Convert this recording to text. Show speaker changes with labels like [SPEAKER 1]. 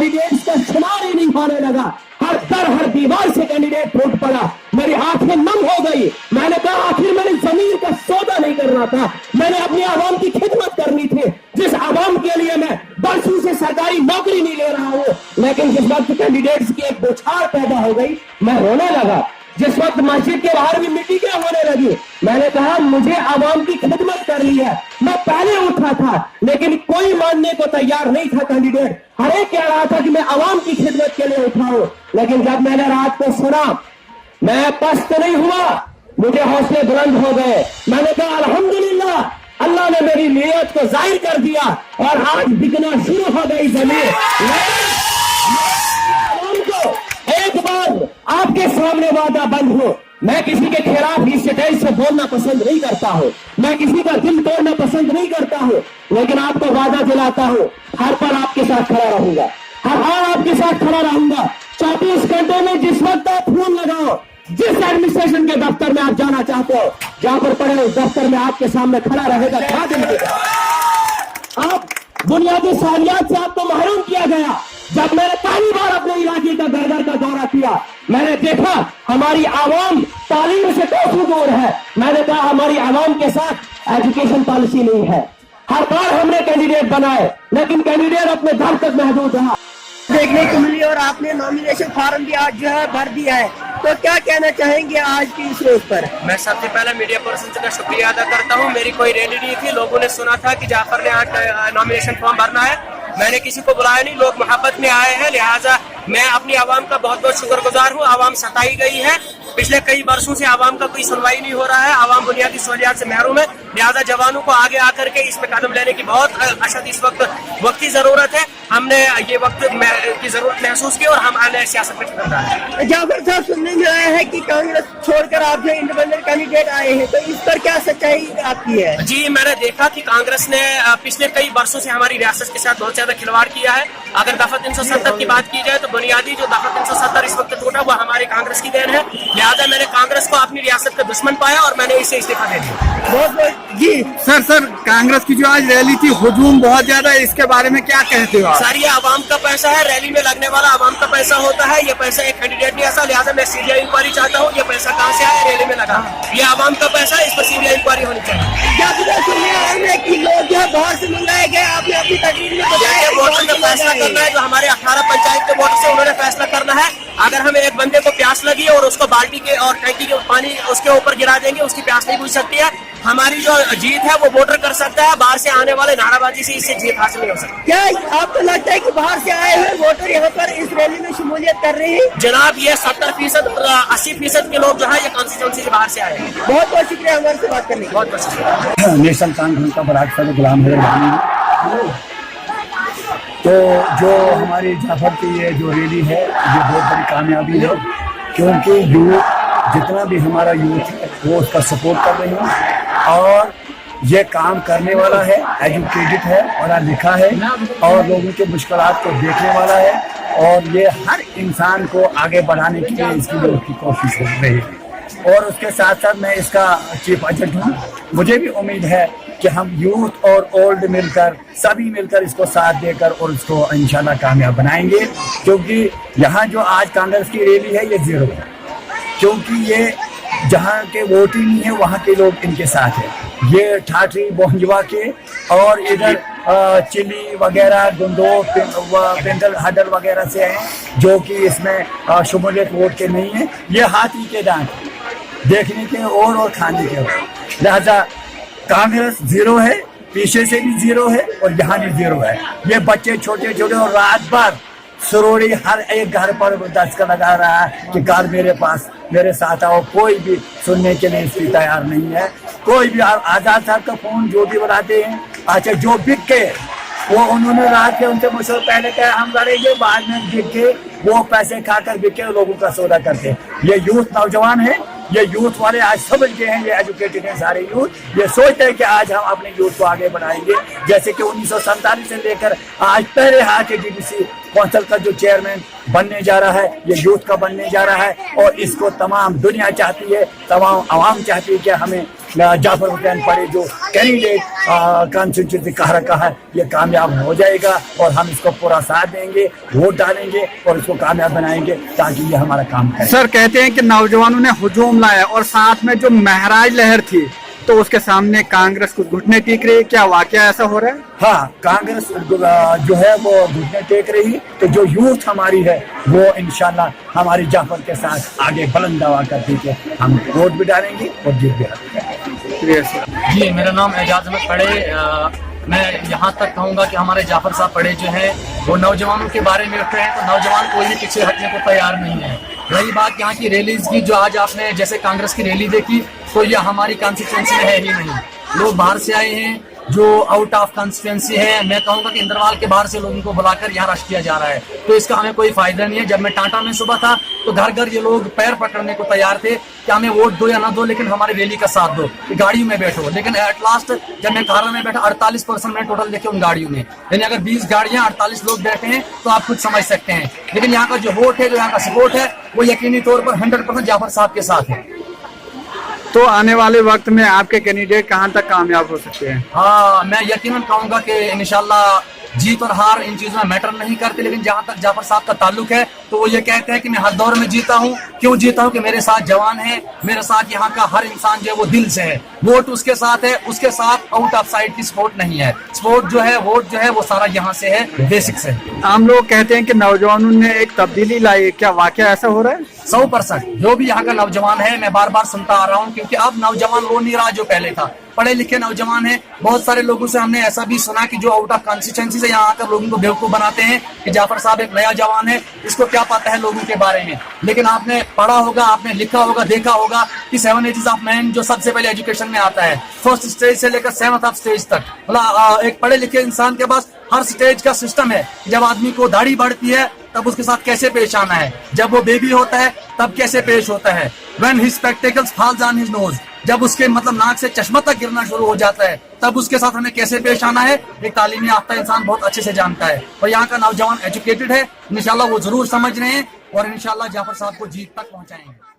[SPEAKER 1] Candidates का शुमार ही नहीं होने लगा। हर दर हर दीवार से कैंडिडेट टूट पड़ा। मेरी आंखें नम हो गई। मैंने कहा आखिर मैंने जमीन का सौदा नहीं करना था, मैंने अपनी आवाम की खिदमत करनी थी, जिस आवाम के लिए मैं बरसों से सरकारी नौकरी नहीं ले रहा हूँ। लेकिन जिस वक्त कैंडिडेट्स की एक बौछार पैदा हो गई, मैं रोने लगा। जिस वक्त मस्जिद के बाहर भी मीटिंगें होने लगी, मैंने कहा मुझे आवाम की खिदमत करनी है। मैं पहले उठा था लेकिन कोई मानने को तैयार नहीं था कैंडिडेट। हर एक कह रहा था कि मैं आवाम की खिदमत के लिए उठा हूं। लेकिन जब मैंने रात को सुना, मैं पस्त नहीं हुआ, मुझे हौसले बुलंद हो गए। मैंने कहा अल्हम्दुलिल्लाह, अल्लाह ने मेरी नीयत को जाहिर कर दिया और आज बिकना शुरू हो गई जमीन। एक बार आपके सामने वादा बंद हो, मैं किसी के खिलाफ इस स्टेज से बोलना पसंद नहीं करता हूँ, मैं किसी का दिल तोड़ना पसंद नहीं करता हूँ, लेकिन आपको वादा दिलाता हूँ हर पल आपके साथ खड़ा रहूंगा, हर हाल आपके साथ खड़ा रहूंगा। 24 घंटे में जिस वक्त आप फोन लगाओ, जिस एडमिनिस्ट्रेशन के दफ्तर में आप जाना चाहते हो, जहां पर पड़े उस दफ्तर में आपके सामने खड़ा रहेगा। आप बुनियादी सहूलियात से आपको महरूम किया गया। जब मैंने पहली बार अपने इलाके का घर घर का दौरा किया, मैंने देखा हमारी आवाम तालीम से काफी दूर है। मैंने कहा हमारी आवाम के साथ एजुकेशन पॉलिसी नहीं है। हर बार हमने कैंडिडेट बनाए, लेकिन कैंडिडेट अपने दम तक महदूद रहा।
[SPEAKER 2] देखने को मिली और आपने नॉमिनेशन फॉर्म भी आज जो है भर दिया है, तो क्या कहना चाहेंगे आज की इस रोज पर?
[SPEAKER 3] मैं सबसे पहले मीडिया पर्सन का शुक्रिया अदा करता हूं। मेरी कोई रैली नहीं थी, लोगों ने सुना था कि जाफर ने आज नॉमिनेशन फॉर्म भरना है, मैंने किसी को बुलाया नहीं, लोग मोहब्बत में आए हैं, लिहाजा मैं अपनी आवाम का बहुत बहुत शुक्रगुजार हूँ। आवाम सताई गई है, पिछले कई वर्षों से आवाम का कोई सुनवाई नहीं हो रहा है, आवाम बुनियादी सहूलियात से महरूम है, लिहाजा जवानों को आगे आकर के इसमें कदम लेने की बहुत अशद इस वक्त की जरूरत है। हमने ये वक्त की जरूरत महसूस की और हम आने सियासत में चल रहा है।
[SPEAKER 2] जाफर साहब, सुनने में आया है कि कांग्रेस छोड़कर आप जो इंडिपेंडेंट कैंडिडेट आए हैं, तो इस पर क्या सच्चाई आपकी है?
[SPEAKER 3] जी, मैंने देखा कि कांग्रेस ने पिछले कई वर्षों से हमारी रियासत के साथ बहुत ज्यादा खिलवाड़ किया है। अगर दफा 370 की बात की जाए तो बुनियादी जो दफा 370 इस वक्त टूटा वो हमारी कांग्रेस की देन है, लिहाजा मैंने कांग्रेस को अपनी रियासत का दुश्मन पाया और मैंने इसे इस्तीफा दे दिया।
[SPEAKER 2] बहुत जी
[SPEAKER 4] सर, कांग्रेस की जो आज रैली थी, हुजूम बहुत ज्यादा है, इसके बारे में क्या कहते हो?
[SPEAKER 3] सर, ये आवाम का पैसा है, रैली में लगने वाला आवाम का पैसा होता है, ये पैसा एक कैंडिडेट नहीं ऐसा, लिहाजा मैं सीबीआई इंक्वायरी चाहता हूँ। ये पैसा कहाँ से आया, रैली में लगा, ये आवाम का पैसा है, इस पर सीबीआई इंक्वायरी होनी चाहिए।
[SPEAKER 2] कि लोग जो बाहर से मंगाए गए, आपने अपनी तकरीर में बताया
[SPEAKER 3] वोटर ने फैसला करना है, जो हमारे 18 पंचायत के वोटर से उन्होंने फैसला करना है। अगर हमें एक बंदे को प्यास लगी और उसको बाल्टी के और टैंकी के पानी उसके ऊपर गिरा देंगे, उसकी प्यास नहीं बुझ सकती है। हमारी जो जीत है वो वोटर कर सकता है, बाहर से आने वाले नाराबाजी से इससे जीत हासिल नहीं हो सकती।
[SPEAKER 2] क्या आपको लगता है कि बाहर से आए हुए वोटर यहाँ पर इस रैली में शमूलियत कर रहे हैं?
[SPEAKER 3] जनाब, ये 70% 80% के लोग जो है ये कॉन्स्टिट्यूंसी से बाहर से आए हैं।
[SPEAKER 2] बहुत बहुत शुक्रिया हमारे से बात करने का।
[SPEAKER 3] बहुत बहुत शुक्रिया।
[SPEAKER 4] नेशनल कांग्रेस का बराक साहब गुलाम हैदर भानी। तो जो हमारी जाफर की ये जो रैली है, ये बहुत बड़ी कामयाबी है, क्योंकि यूथ जितना भी हमारा यूथ है वो उसका सपोर्ट कर रही है और ये काम करने वाला है, एजुकेटेड है, पढ़ा लिखा है और लोगों के मुश्किलात को देखने वाला है और ये हर इंसान को आगे बढ़ाने के लिए इसकी जो उसकी कोशिश हो रही है। और उसके साथ साथ मैं इसका चीफ एजेंट हूँ। मुझे भी उम्मीद है कि हम यूथ और ओल्ड मिलकर सभी मिलकर इसको साथ देकर और इसको इंशाल्लाह कामयाब बनाएंगे, क्योंकि यहाँ जो आज कांग्रेस की रैली है ये जीरो है, क्योंकि ये जहाँ के वोट ही नहीं है वहाँ के लोग इनके साथ है। ये ठाठरी बोंजवा के और इधर चिली वगैरह गुंडो पिंडल हडल वगैरह से हैं जो कि इसमें शमूलियत वोट के नहीं है। ये हाथी के दांत देखने के और खाने के, लिहाजा कांग्रेस जीरो है, पीछे से भी जीरो है और यहाँ भी जीरो है। ये बच्चे छोटे छोटे और रात भर सुरोड़ी हर एक घर पर दस्तक लगा रहा है कि कार मेरे पास, मेरे साथ आओ। कोई भी सुनने के लिए इसकी तैयार नहीं है। कोई भी आजाद साहब का फोन जो भी बनाते हैं, अच्छा जो बिक के वो उन्होंने रात के उनसे मुझसे पहले कहा हम लड़ेंगे, बाद में बिक के वो पैसे खाकर बिक के लोगों का सौदा करते हैं। ये यूथ नौजवान है, ये यूथ वाले आज समझ गए हैं, ये एजुकेटेड हैं सारे यूथ। ये सोचते हैं कि आज हम अपने यूथ को आगे बढ़ाएंगे, जैसे कि 1947 से लेकर आज पहले हाथ के डीडीसी कौंसिल का जो चेयरमैन बनने जा रहा है ये यूथ का बनने जा रहा है, और इसको तमाम दुनिया चाहती है, तमाम आवाम चाहती है कि हमें जाफर हुसैन पड़े जो कैंडिडेट कॉन्स्टिट्यूंसी कह रखा है ये कामयाब हो जाएगा, और हम इसको पूरा साथ देंगे, वोट डालेंगे और इसको कामयाब बनाएंगे ताकि ये हमारा काम करे।
[SPEAKER 5] सर कहते हैं कि नौजवानों ने हुजूम लाया और साथ में जो महराज लहर थी तो उसके सामने कांग्रेस को घुटने टेक रही है, क्या वाकया ऐसा हो रहा है?
[SPEAKER 4] हाँ, कांग्रेस जो है वो घुटने टेक रही, तो जो यूथ हमारी है वो इंशाल्लाह हमारी जाफर के साथ आगे बुलंद दवा करती है, हम वोट भी डालेंगे और जीत भी हासिल करेंगे।
[SPEAKER 6] जी, मेरा नाम एजाज अहमद पड़े। मैं यहाँ तक कहूँगा कि हमारे जाफर साहब पड़े जो है वो नौजवानों के बारे में उठ रहे हैं, तो नौजवान कोई भी पीछे हटने को तैयार नहीं है। रही बात यहाँ की रैलीज की, जो आज आपने जैसे कांग्रेस की रैली देखी, तो यह हमारी कॉन्स्टिट्यूंसी में है ही नहीं। लोग बाहर से आए हैं जो आउट ऑफ कॉन्स्टिट्यूंसी है। मैं कहूँगा कि इंद्रवाल के बाहर से लोगों को बुलाकर यहाँ रश किया जा रहा है, तो इसका हमें कोई फायदा नहीं है। जब मैं टाटा में सुबह था तो घर घर ये लोग पैर पकड़ने को तैयार थे कि हमें वोट दो या ना दो, लेकिन हमारी रैली का साथ दो, गाड़ियों में बैठो। लेकिन एट लास्ट जब मैं कारा में बैठा 48% में टोटल देखे उन गाड़ियों में, यानी अगर 20 गाड़ियां 48 लोग बैठे हैं तो आप खुद समझ सकते हैं। लेकिन यहाँ का जो वोट है, जो यहाँ का सपोर्ट है, वो यकीनी तौर पर 100% जाफर साहब के साथ है।
[SPEAKER 5] तो आने वाले वक्त में आपके कैंडिडेट कहां तक कामयाब हो सकते हैं?
[SPEAKER 6] हाँ, मैं यकीनन कहूंगा कि इंशाल्लाह जीत और हार इन चीजों में मैटर नहीं करते, लेकिन जहाँ तक जाफर साहब का ताल्लुक है तो वो ये कहते हैं कि मैं हर दौर में जीता हूँ। क्यों जीता हूँ? कि मेरे साथ जवान है, मेरे साथ यहाँ का हर इंसान जो है वो दिल से है, वोट उसके साथ है, उसके साथ आउट ऑफ साइड की सपोर्ट नहीं है। सपोर्ट जो है, वोट जो है वो सारा यहाँ से है, बेसिक से।
[SPEAKER 5] आम लोग कहते हैं कि नौजवानों ने एक तब्दीली लाई, क्या वाकया ऐसा हो रहा है?
[SPEAKER 6] 100% जो भी यहाँ का नौजवान है, मैं बार बार सुनता आ रहा हूँ, क्योंकि अब नौजवान वो नहीं रहा जो पहले था। पढ़े लिखे नौजवान है। बहुत सारे लोगों से हमने ऐसा भी सुना कि जो आउट ऑफ कॉन्स्टिट्यूंसी से यहाँ आकर लोगों को बेवकूफ बनाते हैं कि जाफर साहब एक नया जवान है, इसको क्या पता है लोगों के बारे में। लेकिन आपने पढ़ा होगा, आपने लिखा होगा, देखा होगा कि 7 एजेस ऑफ मैन जो सबसे पहले एजुकेशन में आता है, फर्स्ट स्टेज से लेकर 7th ऑफ स्टेज तक, मतलब एक पढ़े लिखे इंसान के पास हर स्टेज का सिस्टम है। जब आदमी को दाढ़ी बढ़ती है तब उसके साथ कैसे पेश आना है, जब वो बेबी होता है तब कैसे पेश होता है, when his spectacles falls on his nose, जब उसके मतलब नाक से चश्मा तक गिरना शुरू हो जाता है तब उसके साथ हमें कैसे पेश आना है, एक तालीमी याफ्ता इंसान बहुत अच्छे से जानता है। और यहाँ का नौजवान एजुकेटेड है, इंशाल्लाह वो जरूर समझ रहे हैं और इंशाल्लाह जाफर साहब को जीत तक पहुंचाएंगे।